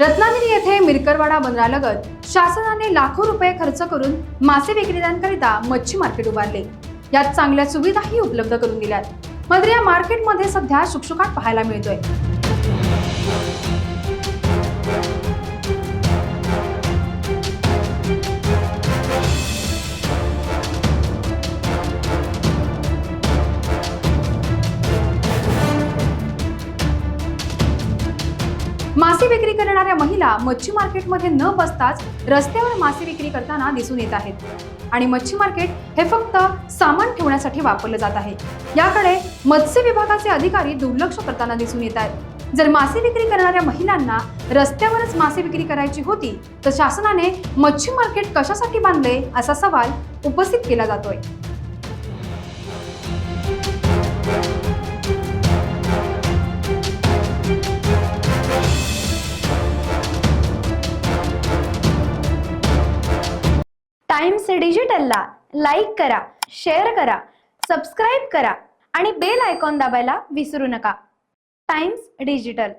रत्नागिरी येथे मिरकरवाडा बंदरालगत शासनाने लाखो रुपये खर्च करून मासे विक्रेत्यांकरिता मच्छी मार्केट उभारले। यात चांगल्या सुविधाही उपलब्ध करून दिल्यात। मात्र या मार्केटमध्ये सध्या शुकशुकाट पाहायला मिळतोय। मासे विक्री करणाऱ्या महिला मच्छी मार्केटमध्ये न बसताच रस्त्यावर मासे विक्री करताना दिसून येत आहेत आणि मच्छी मार्केट हे फक्त सामान ठेवण्यासाठी वापरलं जात आहे। याकडे मत्स्य विभागाचे अधिकारी दुर्लक्ष करताना दिसून येत आहेत। जर मासे विक्री करणाऱ्या महिलांना रस्त्यावरच मासे विक्री करायची होती तर शासनाने मच्छी मार्केट कशासाठी बांधले असा सवाल उपस्थित केला जातोय। टाइम्स डिजिटलला लाईक करा, शेअर करा, सबस्क्राईब करा आणि बेल आयकॉन दाबायला विसरू नका। Times digital.